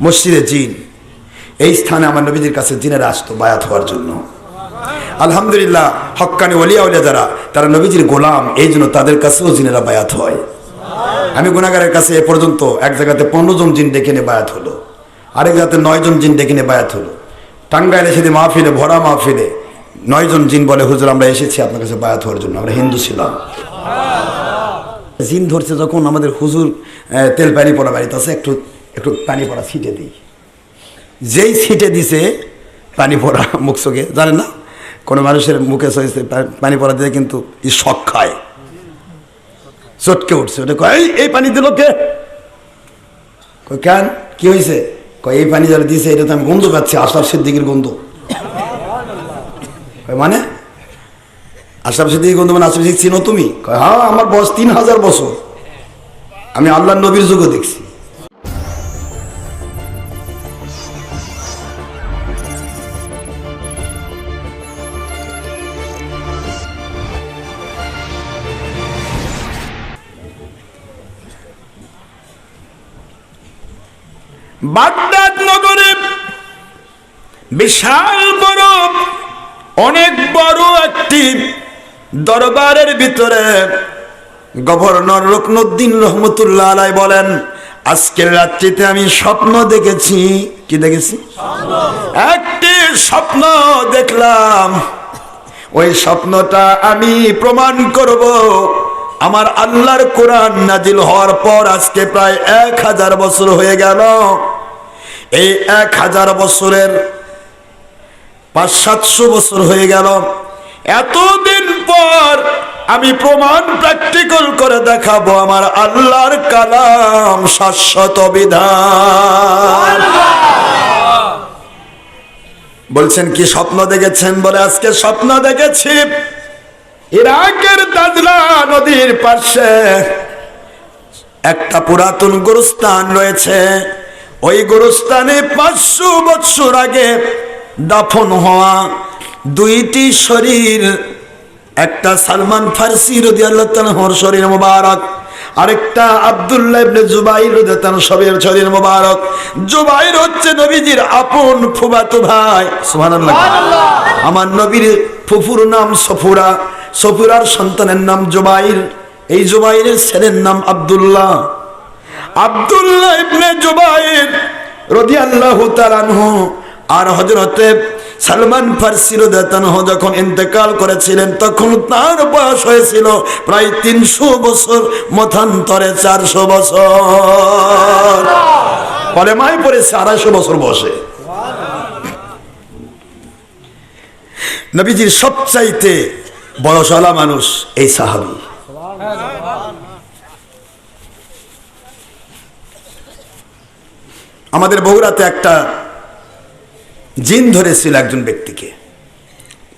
মসজিদে জিন, এই স্থানে আমার নবীদের কাছে জিনেরা আসতো বায়াত হওয়ার জন্য। আলহামদুলিল্লাহ, হক্কানি ওলিয়া উলিয়া যারা, তারা নবীজির গোলাম, এই জন্য তাদের কাছেও জিনেরা বায়াত হয়। আমি গুনাহগারের কাছে এ পর্যন্ত এক জায়গাতে 15 জন জিন ডেকে নিয়ে বায়াত হলো, আরেক জায়গাতে 9 জন জিন ডেকে নিয়ে বায়াত হলো। টাঙ্গাইলে সেদিন মাহফিলে, ভরা মাহফিলে 9 জন জিন বলে, হুজুর আমরা এসেছি আপনার কাছে বায়াত হওয়ার জন্য, আমরা হিন্দু ছিলাম। জিন ধরছে যখন, আমাদের হুজুর তেল পানি পড়া বাড়িতে আছে, একটু একটু পানি পড়া ছিটে দিই। যেই ছিটে দিছে পানি পড়া মুখ চোখে, জানেন না কোনো মানুষের মুখে পানি পড়া দিয়ে কিন্তু শখ খায়, চটকে উঠছে। ওটা কয় এই পানি দিল কে? কেন, কি হয়েছে? কয় এই পানি যারা দিছে এটা তো আমি গন্ধ পাচ্ছি, আশরাফ সিদ্দিকীর গন্ধ। মানে আশরাফ সিদ্দিকীর গন্ধ মানে আশরাফ সিদ্দিক চিনো তুমি? কয় হ্যাঁ, আমার বয়স 3000 বছর, আমি আল্লাহর নবীর যুগও দেখছি। বাগদাদ নগরে বিশাল বড়, অনেক বড় একটি দরবারের ভিতরে গভর্নর রুকনুদ্দিন রহমতুল্লাহ আলাইহি বলেন, আজকের রাত্রিতে আমি স্বপ্ন দেখেছি। কি দেখেছি? একটি স্বপ্ন দেখলাম। ওই স্বপ্নটা আমি প্রমাণ করব। আমার আল্লাহর কোরআন নাজিল হওয়ার পর আজকে প্রায় 1000 বছর হয়ে গেল। এই 1000 বছরের 500-700 বছর হয়ে গেল। এতদিন পর আমি প্রমাণ প্র্যাকটিক্যাল করে দেখাবো আমার আল্লাহর কালাম শাশ্বত বিধান। বলছেন কি স্বপ্ন দেখেছেন? বলে আজকে স্বপ্ন দেখেছি ইরাকের দাজলা নদীর পাশে একটা পুরাতন গোরস্থান রয়েছে। ওই গোরস্থানে 500 বছর আগে দাফন হওয়া 2টি শরীর, একটা সালমান ফারসি রাদিয়াল্লাহু তাআলার শরীর মোবারক, আরেকটা আব্দুল্লাহ ইবনে জুবাইর রাদিয়াল্লাহু তাআলার শরীর মোবারক। জুবাইর হচ্ছে নবীজির আপন ফুফাতো ভাই। সুবহানাল্লাহ। আমার নবীর ফুফুর নাম সফুরা, সফুরার সন্তানের নাম জুবাইর, এই জুবাইরের ছেলের নাম আব্দুল্লাহ। আব্দুল্লাহ ইবনে জুবাইর রাদিয়াল্লাহু তাআলা আনহু আর হযরতে সালমান ফারসি রাদিয়াল্লাহু আনহু যখন ইন্তেকাল করেছিলেন তখন তার বয়স হয়েছিল প্রায় 300 বছর, মতান্তরে 400 বছর, পরে মাই পড়েছে 250 বছর বয়সে। নবীজির সবচাইতে বয়সওয়ালা মানুষ এই সাহাবী। আমাদের বগুড়াতে একটা জিন ধরেছিল একজন ব্যক্তিকে,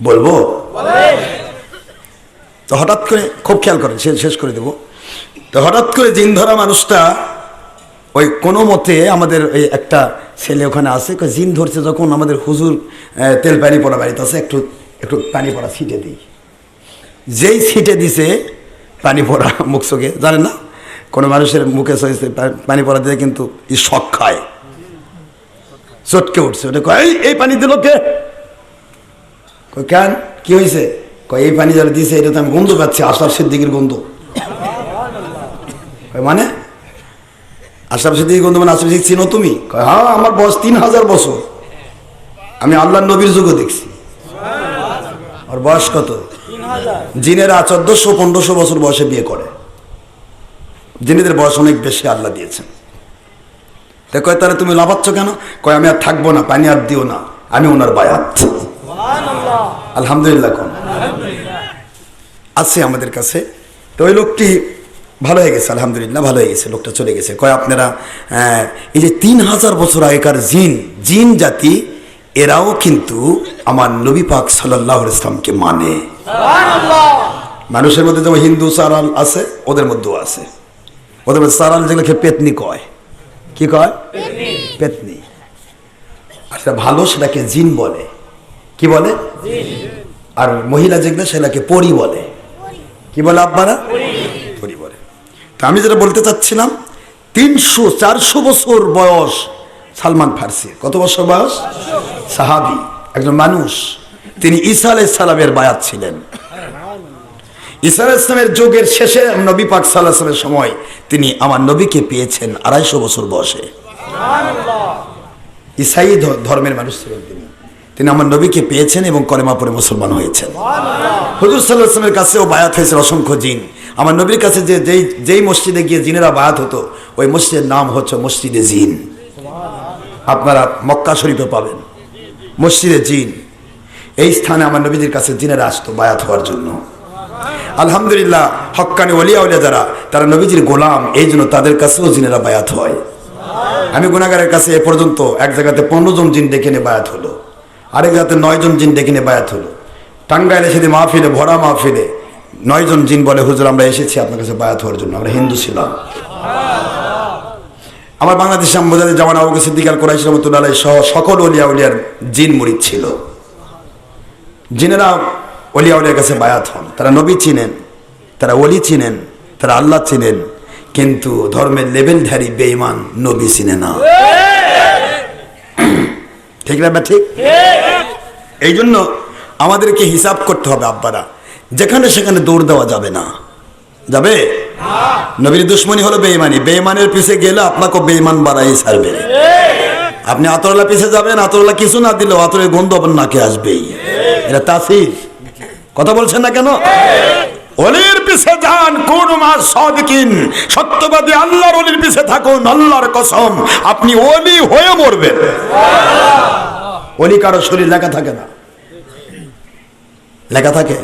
বলবো? তো হঠাৎ করে, খুব খেয়াল করেন, শেষ করে দেব। তো হঠাৎ করে জিন ধরা মানুষটা ওই কোনো মতে, আমাদের ওই একটা ছেলে ওখানে আছে, জিন ধরছে যখন, আমাদের হুজুর তেল পানি পড়া বাড়িতে আছে, একটু একটু পানি পড়া ছিটে দিই। যেই ছিটে দিছে পানি পড়া মুখ চোখে, জানেন না কোনো মানুষের মুখে পানি পড়া দিয়ে কিন্তু শখ খায়, চটকে উঠছে। ওটা কয় এই পানি দিল কে? কেন, কি হয়েছে? কয় এই পানি যারা দিয়েছে এটা তো আমি গন্ধ পাচ্ছি, আশরাফ সিদ্দিকীর গন্ধ। মানে আশরাফ সিদ্দিকীর গন্ধ মানে আশরাফ সিদ্দিক চিনো তুমি? কয় হ্যাঁ, আমার বয়স 3000 বছর, আমি আল্লাহর নবীর যুগও দেখছি। আর বয়স কত? জিনেরা 1400-1500 বছর বয়সে বিয়ে করে। জিনেদের বয়স অনেক বেশি আল্লাহ দিয়েছেন। কয় তাহলে তুমি লাফাচ্ছ কেন? কয় আমি আর থাকবো না, পানি আর দিও না, আমি ওনার বায়াত। আলহামদুলিল্লাহ। কোন আছে আমাদের কাছে? তো ওই লোকটি ভালো হয়ে গেছে, আলহামদুলিল্লাহ ভালো হয়ে গেছে, লোকটা চলে গেছে। কয় আপনারা এই যে 3000 বছর আগেকার জিন জাতি, এরাও কিন্তু আমার নবী পাক সাল্লাল্লাহু আলাইহি ওয়াসাল্লামকে মানে। মানুষের মধ্যে যেমন হিন্দু সারাল আছে, ওদের মধ্যেও আছে। ওদের মধ্যে সারাল যেগুলোকে পেতনি কয়। কি কয়? পেতনি। আর সেটা ভালো, সেটাকে জিন বলে। কি বলে? আর মহিলা যেগুলো সেটাকে পরি বলে। কি বলে আব্বারা? পরি বলে। তা আমি যেটা বলতে চাচ্ছিলাম, 300-400 বছর বয়স সালমান ফার্সি। কত বছর বয়স? সাহাবী, একজন মানুষ। তিনি ঈসা আলাইহিস সালামের বায়াত ছিলেন। ঈসা আলাইহিস সালামের যুগের শেষে নবী পাক সাল্লাল্লাহু আলাইহি ওয়াসাল্লামের সময় তিনি আমার নবীকে পেয়েছেন 250 বছর বয়সে। ঈসাই ধর্মের মানুষ ছিলেন তিনি আমার নবীকে পেয়েছেন এবং কলেমা পড়ে মুসলমান হয়েছেন। হুজুর সাল্লাল্লাহু আলাইহি ওয়াসাল্লামের কাছেও বায়াত হয়েছে অসংখ্য জিন। আমার নবীর কাছে যেই মসজিদে গিয়ে জিনেরা বায়াত হতো, ওই মসজিদের নাম হচ্ছে মসজিদে জিন। আপনারা মক্কা শরীফে পাবেন মসজিদে জিন। এই স্থানে আমার নবীদের কাছে জিনেরা আসতো বায়াত হওয়ার জন্য। আলহামদুলিল্লাহ, হক্কানি ওলিয়া উলিয়া যারা, তারা নবীজির গোলাম, এই জন্য তাদের কাছেও জিনেরা বায়াত হয়। আমি গুনাহগারের কাছে এ পর্যন্ত এক জায়গাতে 15 জন জিন ডেকে নিয়ে বায়াত হলো, আরেক জায়গাতে 9 জন জিন ডেকে নিয়ে বায়াত হলো। টাঙ্গাইলে সেদিন মাহফিলে, ভরা মাহফিলে 9 জন জিন বলে, হুজুর আমরা এসেছি আপনার কাছে বায়াত হওয়ার জন্য, আমরা হিন্দু ছিলাম। আমার বাংলাদেশে আম্মজাদের জামান আবু বকর সিদ্দিক আল কুরাইশি রাহমাতুল্লাহ আলাইহি সহ সকল ওলিয়া উলিয়ার জিন মুরিদ ছিল। জিনেরা ওলিয়া উলিয়ার কাছে বায়াত হন। তারা নবী চিনেন, তারা ওলি চিনেন, তারা আল্লাহ চিনেন, কিন্তু ধর্মের লেভেলধারী বেঈমান নবী চিনে না। ঠিক না? ঠিক। এই জন্য আমাদেরকে হিসাব করতে হবে আব্বারা, যেখানে সেখানে দৌড় দেওয়া যাবে না। যাবে? নবীর দুশ্মনী হলো বেঈমানি। বেঈমানের পিছে গেলে আপনাকে বেঈমান বাড়াই ছাড়বে। আপনি আতরওয়ালা পিছে যাবেন, আতরওয়ালা কিছু না দিলেও আতরের গন্ধ আপনার নাকে আসবেই। এটা তাফসীর। কথা বলছেন না কেন? ওলির পিছে যান, কোন মাস সাদিকিন, সত্যবাদী আল্লাহর ওলির পিছে থাকুন। আল্লাহর কসম, আপনি ওলি হয়ে মরবেন। ওলি কারো শরীর লেখা থাকে না, লেখা থাকে।